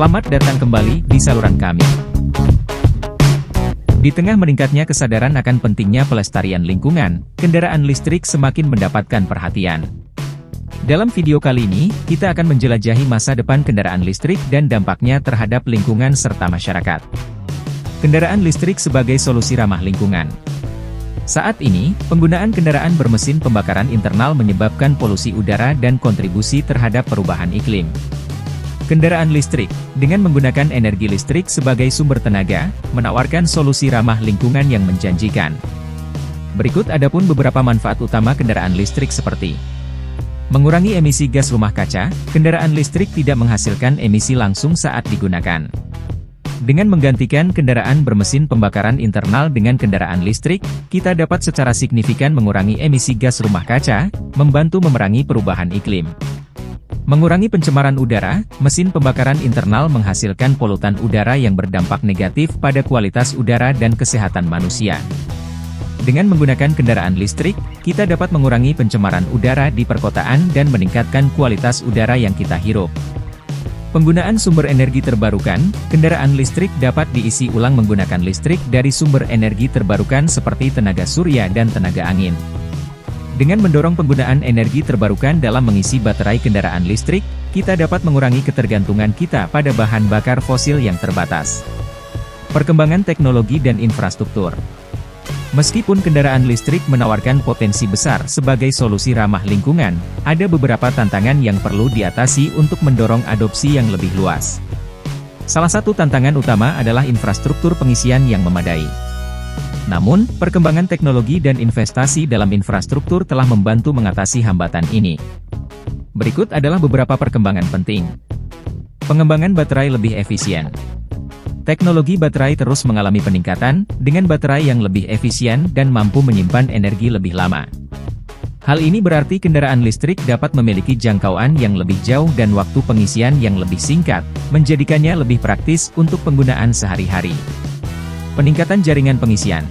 Selamat datang kembali di saluran kami. Di tengah meningkatnya kesadaran akan pentingnya pelestarian lingkungan, kendaraan listrik semakin mendapatkan perhatian. Dalam video kali ini, kita akan menjelajahi masa depan kendaraan listrik dan dampaknya terhadap lingkungan serta masyarakat. Kendaraan listrik sebagai solusi ramah lingkungan. Saat ini, penggunaan kendaraan bermesin pembakaran internal menyebabkan polusi udara dan kontribusi terhadap perubahan iklim. Kendaraan listrik, dengan menggunakan energi listrik sebagai sumber tenaga, menawarkan solusi ramah lingkungan yang menjanjikan. Berikut adapun beberapa manfaat utama kendaraan listrik seperti mengurangi emisi gas rumah kaca. Kendaraan listrik tidak menghasilkan emisi langsung saat digunakan. Dengan menggantikan kendaraan bermesin pembakaran internal dengan kendaraan listrik, kita dapat secara signifikan mengurangi emisi gas rumah kaca, membantu memerangi perubahan iklim. Mengurangi pencemaran udara. Mesin pembakaran internal menghasilkan polutan udara yang berdampak negatif pada kualitas udara dan kesehatan manusia. Dengan menggunakan kendaraan listrik, kita dapat mengurangi pencemaran udara di perkotaan dan meningkatkan kualitas udara yang kita hirup. Penggunaan sumber energi terbarukan. Kendaraan listrik dapat diisi ulang menggunakan listrik dari sumber energi terbarukan seperti tenaga surya dan tenaga angin. Dengan mendorong penggunaan energi terbarukan dalam mengisi baterai kendaraan listrik, kita dapat mengurangi ketergantungan kita pada bahan bakar fosil yang terbatas. Perkembangan teknologi dan infrastruktur. Meskipun kendaraan listrik menawarkan potensi besar sebagai solusi ramah lingkungan, ada beberapa tantangan yang perlu diatasi untuk mendorong adopsi yang lebih luas. Salah satu tantangan utama adalah infrastruktur pengisian yang memadai. Namun, perkembangan teknologi dan investasi dalam infrastruktur telah membantu mengatasi hambatan ini. Berikut adalah beberapa perkembangan penting. Pengembangan baterai lebih efisien. Teknologi baterai terus mengalami peningkatan, dengan baterai yang lebih efisien dan mampu menyimpan energi lebih lama. Hal ini berarti kendaraan listrik dapat memiliki jangkauan yang lebih jauh dan waktu pengisian yang lebih singkat, menjadikannya lebih praktis untuk penggunaan sehari-hari. Peningkatan jaringan pengisian.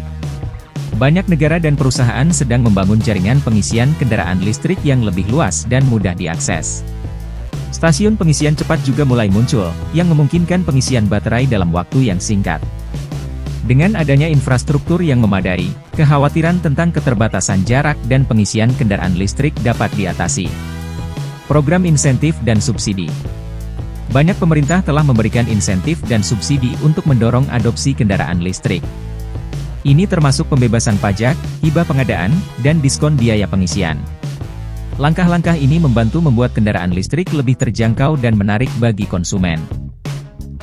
Banyak negara dan perusahaan sedang membangun jaringan pengisian kendaraan listrik yang lebih luas dan mudah diakses. Stasiun pengisian cepat juga mulai muncul, yang memungkinkan pengisian baterai dalam waktu yang singkat. Dengan adanya infrastruktur yang memadai, kekhawatiran tentang keterbatasan jarak dan pengisian kendaraan listrik dapat diatasi. Program insentif dan subsidi. Banyak pemerintah telah memberikan insentif dan subsidi untuk mendorong adopsi kendaraan listrik. Ini termasuk pembebasan pajak, hibah pengadaan, dan diskon biaya pengisian. Langkah-langkah ini membantu membuat kendaraan listrik lebih terjangkau dan menarik bagi konsumen.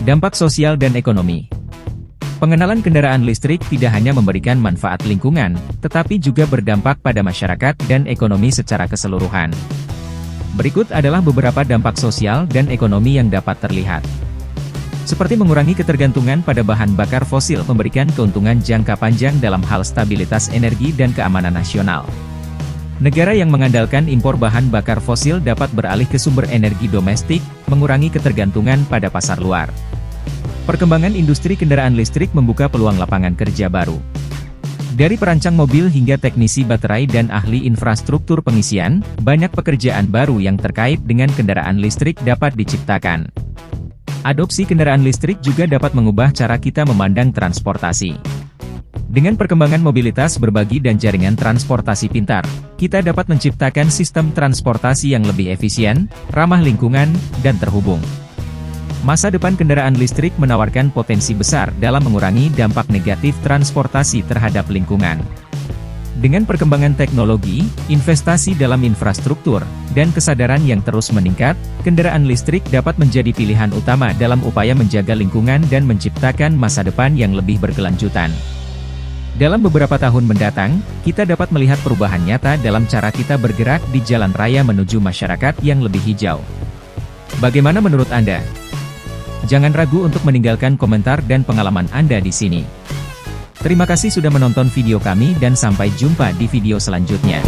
Dampak sosial dan ekonomi. Pengenalan kendaraan listrik tidak hanya memberikan manfaat lingkungan, tetapi juga berdampak pada masyarakat dan ekonomi secara keseluruhan. Berikut adalah beberapa dampak sosial dan ekonomi yang dapat terlihat. Seperti mengurangi ketergantungan pada bahan bakar fosil memberikan keuntungan jangka panjang dalam hal stabilitas energi dan keamanan nasional. Negara yang mengandalkan impor bahan bakar fosil dapat beralih ke sumber energi domestik, mengurangi ketergantungan pada pasar luar. Perkembangan industri kendaraan listrik membuka peluang lapangan kerja baru. Dari perancang mobil hingga teknisi baterai dan ahli infrastruktur pengisian, banyak pekerjaan baru yang terkait dengan kendaraan listrik dapat diciptakan. Adopsi kendaraan listrik juga dapat mengubah cara kita memandang transportasi. Dengan perkembangan mobilitas berbagi dan jaringan transportasi pintar, kita dapat menciptakan sistem transportasi yang lebih efisien, ramah lingkungan, dan terhubung. Masa depan kendaraan listrik menawarkan potensi besar dalam mengurangi dampak negatif transportasi terhadap lingkungan. Dengan perkembangan teknologi, investasi dalam infrastruktur, dan kesadaran yang terus meningkat, kendaraan listrik dapat menjadi pilihan utama dalam upaya menjaga lingkungan dan menciptakan masa depan yang lebih berkelanjutan. Dalam beberapa tahun mendatang, kita dapat melihat perubahan nyata dalam cara kita bergerak di jalan raya menuju masyarakat yang lebih hijau. Bagaimana menurut Anda? Jangan ragu untuk meninggalkan komentar dan pengalaman Anda di sini. Terima kasih sudah menonton video kami dan sampai jumpa di video selanjutnya.